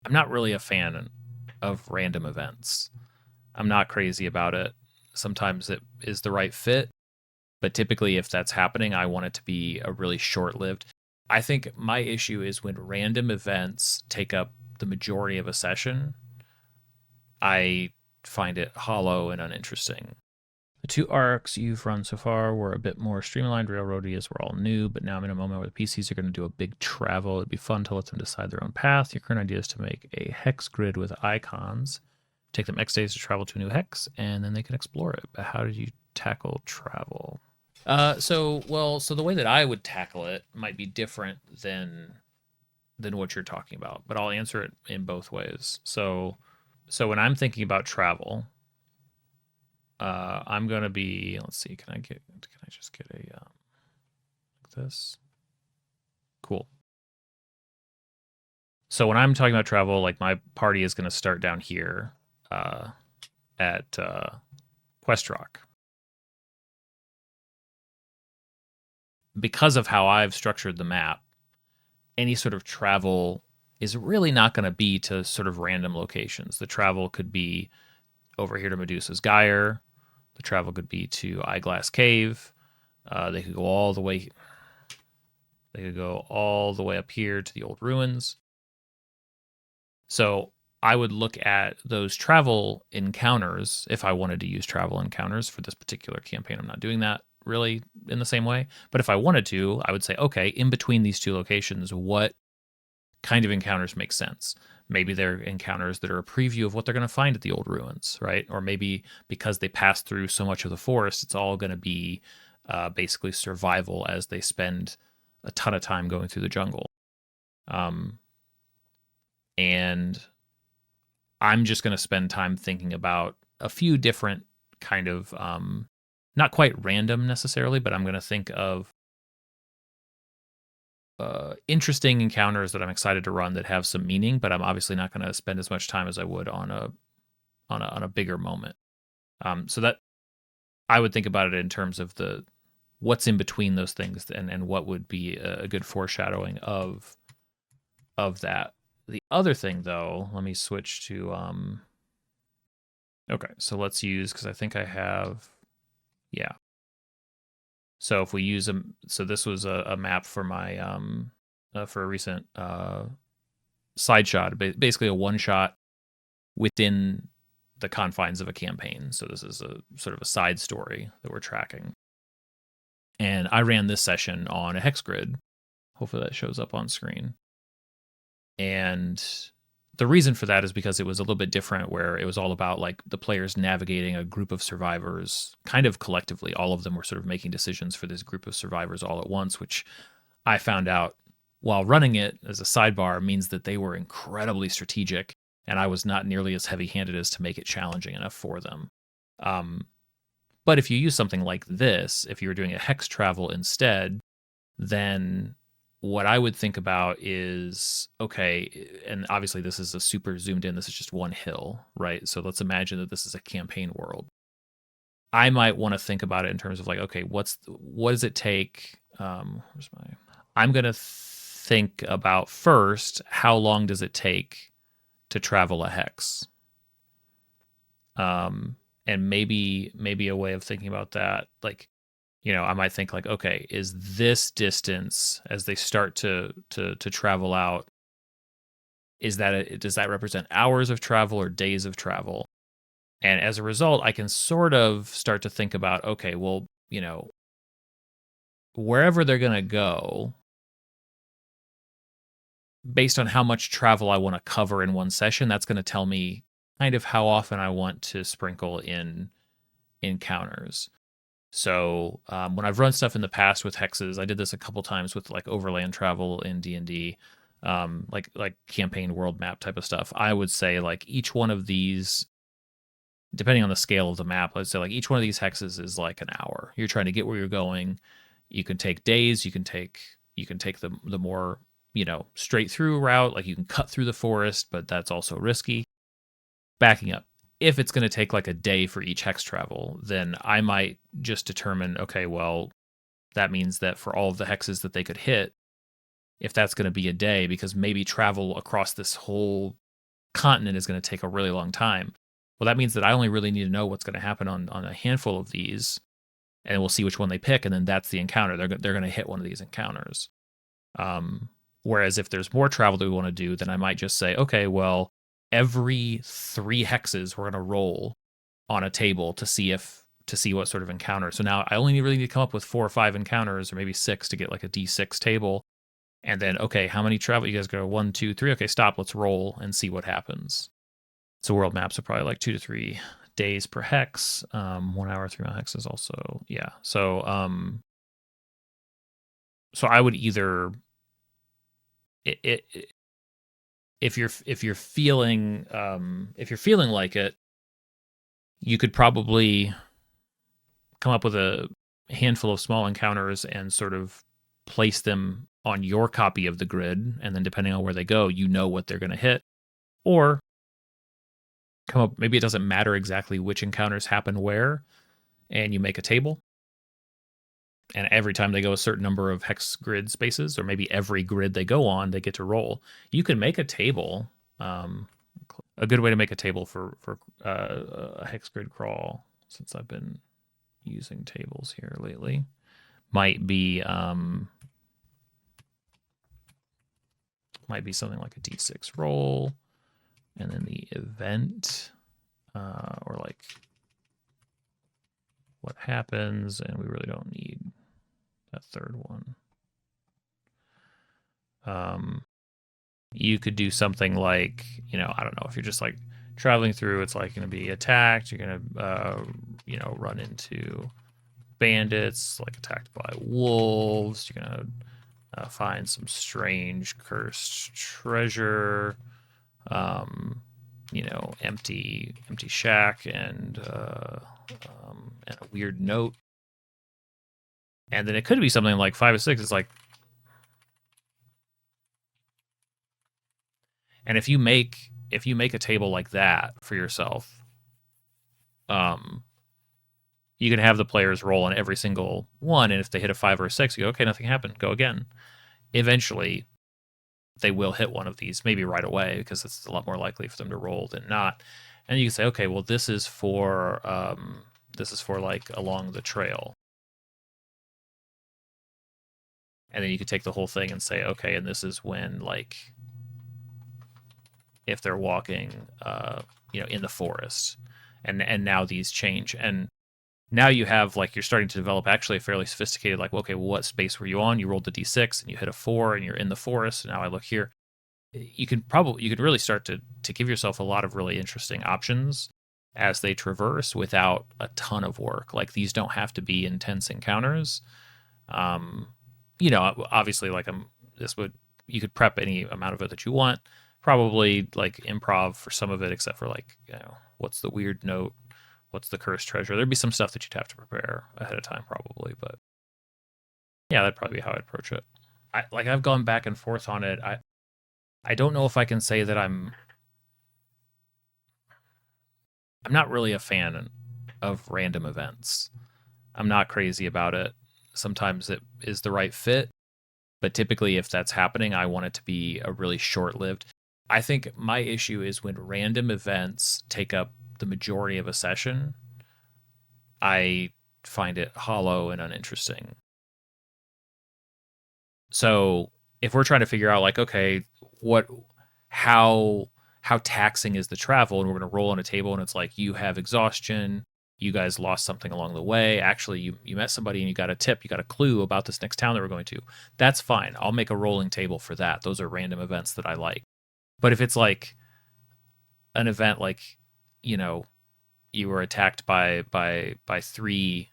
I'm not really a fan of random events. I'm not crazy about it. Sometimes it is the right fit, but typically if that's happening, I want it to be a really short-lived. I think my issue is when random events take up the majority of a session, I find it hollow and uninteresting. The two arcs you've run so far were a bit more streamlined. Railroadies were all new, but now I'm in a moment where the PCs are going to do a big travel. It'd be fun to let them decide their own path. Your current idea is to make a hex grid with icons. Take them X days to travel to a new hex, and then they can explore it. But how did you tackle travel? So the way that I would tackle it might be different than what you're talking about, but I'll answer it in both ways. So when I'm thinking about travel, I'm gonna be. Let's see. Can I just get a like this? Cool. So when I'm talking about travel, like my party is gonna start down here, at Quest Rock. Because of how I've structured the map, any sort of travel is really not going to be to sort of random locations. The travel could be over here to Medusa's Gyre. The travel could be to Eyeglass Cave. They could go all the way. They could go all the way up here to the old ruins. So I would look at those travel encounters if I wanted to use travel encounters for this particular campaign. I'm not doing that really in the same way. But if I wanted to, I would say, okay, in between these two locations, what kind of encounters make sense? Maybe they're encounters that are a preview of what they're going to find at the old ruins, right? Or maybe because they pass through so much of the forest, it's all going to be basically survival as they spend a ton of time going through the jungle. And I'm just going to spend time thinking about a few different kind of not quite random necessarily, but I'm going to think of interesting encounters that I'm excited to run that have some meaning, but I'm obviously not going to spend as much time as I would on a bigger moment. So that I would think about it in terms of the what's in between those things and what would be a good foreshadowing of that. The other thing though, let me switch to okay, so let's use, because I think I have, yeah. So if we use so this was a map for my for a recent side shot, basically a one shot within the confines of a campaign. So this is a sort of a side story that we're tracking. And I ran this session on a hex grid. Hopefully that shows up on screen. And the reason for that is because it was a little bit different, where it was all about like the players navigating a group of survivors kind of collectively. All of them were sort of making decisions for this group of survivors all at once, which I found out while running it as a sidebar means that they were incredibly strategic, and I was not nearly as heavy-handed as to make it challenging enough for them. But if you use something like this, if you were doing a hex travel instead, then what I would think about is, okay, and obviously this is a super zoomed in, this is just one hill, right? So let's imagine that this is a campaign world. I might want to think about it in terms of like, okay, what does it take? I'm going to think about first, how long does it take to travel a hex? And maybe a way of thinking about that, like, I might think like, okay, is this distance as they start to travel out, does that represent hours of travel or days of travel? And as a result, I can sort of start to think about, okay, well, wherever they're going to go, based on how much travel I want to cover in one session, that's going to tell me kind of how often I want to sprinkle in encounters. So when I've run stuff in the past with hexes, I did this a couple times with like overland travel in D&D, like campaign world map type of stuff. I would say like each one of these, depending on the scale of the map, let's say like each one of these hexes is like an hour. You're trying to get where you're going. You can take days. You can take the more straight through route. Like you can cut through the forest, but that's also risky. Backing up, if it's going to take like a day for each hex travel, then I might just determine, okay, well, that means that for all of the hexes that they could hit, if that's going to be a day, because maybe travel across this whole continent is going to take a really long time. Well, that means that I only really need to know what's going to happen on a handful of these, and we'll see which one they pick, and then that's the encounter. They're going to hit one of these encounters. Whereas if there's more travel that we want to do, then I might just say, okay, well, every 3 hexes we're going to roll on a table to see what sort of encounter. So now I only really need to come up with 4 or 5 encounters, or maybe 6 to get like a D6 table. And then, okay, how many travel? You guys go 1, 2, 3. Okay, stop. Let's roll and see what happens. So world maps are probably like 2 to 3 days per hex. 1 hour, 3 mile hexes also. Yeah. So I would either if you're feeling like it, you could probably come up with a handful of small encounters and sort of place them on your copy of the grid, and then depending on where they go, you know what they're going to hit. Or come up, maybe it doesn't matter exactly which encounters happen where, and you make a table. And every time they go a certain number of hex grid spaces, or maybe every grid they go on, they get to roll. You can make a table. A good way to make a table for a hex grid crawl, since I've been using tables here lately, might be something like a D6 roll, and then the event, or like what happens, and we really don't need that third one. You could do something like, I don't know, if you're just like traveling through, it's like going to be attacked. You're going to, run into bandits, like attacked by wolves. You're going to find some strange cursed treasure, empty shack and a weird note. And then it could be something like 5 or 6. It's like, and if you make a table like that for yourself, you can have the players roll on every single one, and if they hit a 5 or a 6, you go, okay, nothing happened, go again. Eventually, they will hit one of these, maybe right away, because it's a lot more likely for them to roll than not. And you can say, okay, well, this is for like along the trail. And then you could take the whole thing and say, okay, and this is when, like, if they're walking, in the forest, and now these change, and now you have, like, you're starting to develop actually a fairly sophisticated, like, okay, well, what space were you on? You rolled the D6 and you hit a 4 and you're in the forest. And now I look here. You could really start to give yourself a lot of really interesting options as they traverse without a ton of work. Like, these don't have to be intense encounters. Obviously, like, you could prep any amount of it that you want. Probably like improv for some of it, except for like, what's the weird note? What's the cursed treasure? There'd be some stuff that you'd have to prepare ahead of time, probably. But yeah, that'd probably be how I'd approach it. I've gone back and forth on it. I don't know if I can say that I'm not really a fan of random events. I'm not crazy about it. Sometimes it is the right fit, but typically if that's happening, I want it to be a really short-lived. I think my issue is when random events take up the majority of a session, I find it hollow and uninteresting. So if we're trying to figure out, like, okay, how taxing is the travel, and we're going to roll on a table and it's like, you have exhaustion, you guys lost something along the way, actually you met somebody and you got a tip, you got a clue about this next town that we're going to, that's fine. I'll make a rolling table for that. Those are random events that I like. But if it's like an event like, you were attacked by 3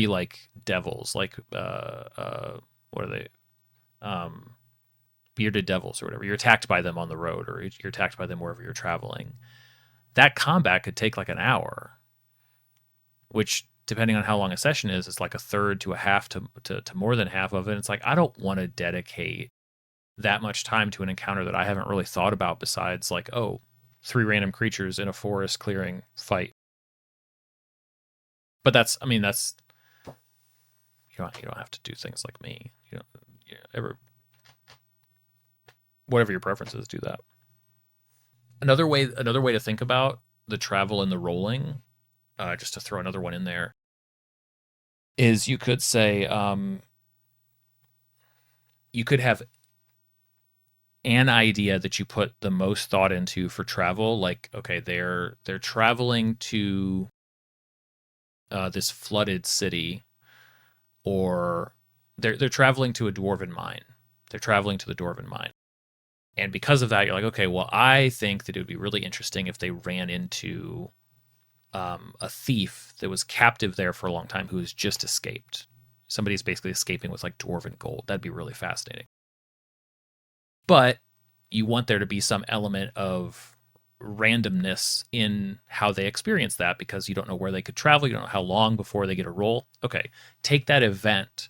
like devils, like what are they, bearded devils or whatever, you're attacked by them on the road, or you're attacked by them wherever you're traveling, that combat could take like an hour, which, depending on how long a session is, it's like a third to a half to more than half of it. It's like, I don't want to dedicate that much time to an encounter that I haven't really thought about, besides like, 3 random creatures in a forest clearing fight. But that's you don't have to do things like me. Whatever your preference is, do that. Another way to think about the travel and the rolling, just to throw another one in there, is you could say you could have an idea that you put the most thought into for travel. Like, okay, they're traveling to this flooded city, or they're traveling to a dwarven mine. They're traveling to the dwarven mine. And because of that, you're like, okay, well, I think that it would be really interesting if they ran into a thief that was captive there for a long time who has just escaped. Somebody's basically escaping with like dwarven gold. That'd be really fascinating. But you want there to be some element of randomness in how they experience that, because you don't know where they could travel. You don't know how long before they get a roll. Okay, take that event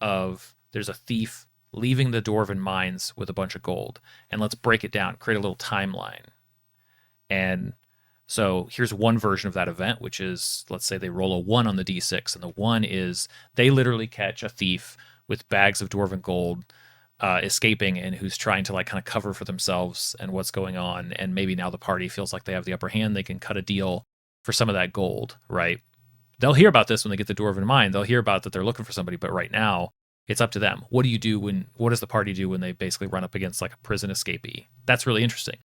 of there's a thief leaving the dwarven mines with a bunch of gold, and let's break it down, create a little timeline. And so here's one version of that event, which is, let's say they roll a 1 on the d6, and the 1 is they literally catch a thief with bags of dwarven gold escaping, and who's trying to like kind of cover for themselves and what's going on. And maybe now the party feels like they have the upper hand. They can cut a deal for some of that gold, right? They'll hear about this when they get the dwarven mine. They'll hear about that they're looking for somebody, but right now it's up to them. What do you do what does the party do when they basically run up against like a prison escapee? That's really interesting.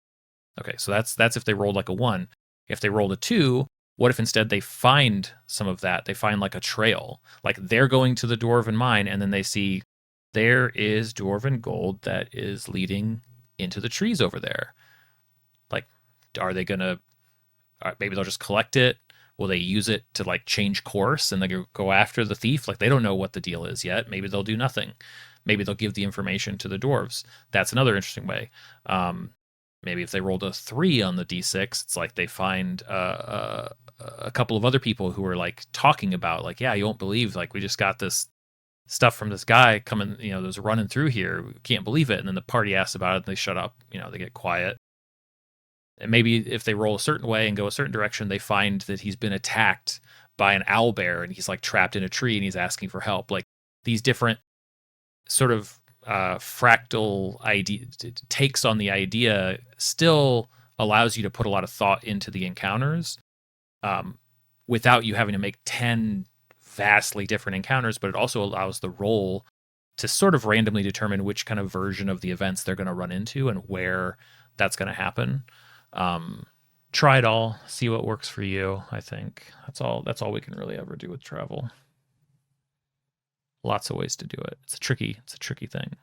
Okay, so that's if they rolled like a 1. If they rolled a 2, what if instead they find some of that? They find like a trail. Like they're going to the dwarven mine, and then they see there is dwarven gold that is leading into the trees over there. Like, are they going to, maybe they'll just collect it? Will they use it to like change course and they go after the thief? Like they don't know what the deal is yet. Maybe they'll do nothing. Maybe they'll give the information to the dwarves. That's another interesting way. Maybe if they rolled a 3 on the d6, it's like they find a couple of other people who are like talking about like, yeah, you won't believe, like we just got this stuff from this guy coming, that was running through here. We can't believe it. And then the party asks about it and they shut up, they get quiet. And maybe if they roll a certain way and go a certain direction, they find that he's been attacked by an owl bear and he's like trapped in a tree and he's asking for help. Like these different sort of fractal idea takes on the idea still allows you to put a lot of thought into the encounters without you having to make 10 vastly different encounters, but it also allows the roll to sort of randomly determine which kind of version of the events they're going to run into and where that's going to happen. Try it all, see what works for you. I think that's all we can really ever do with travel. Lots of ways to do it. It's a tricky thing.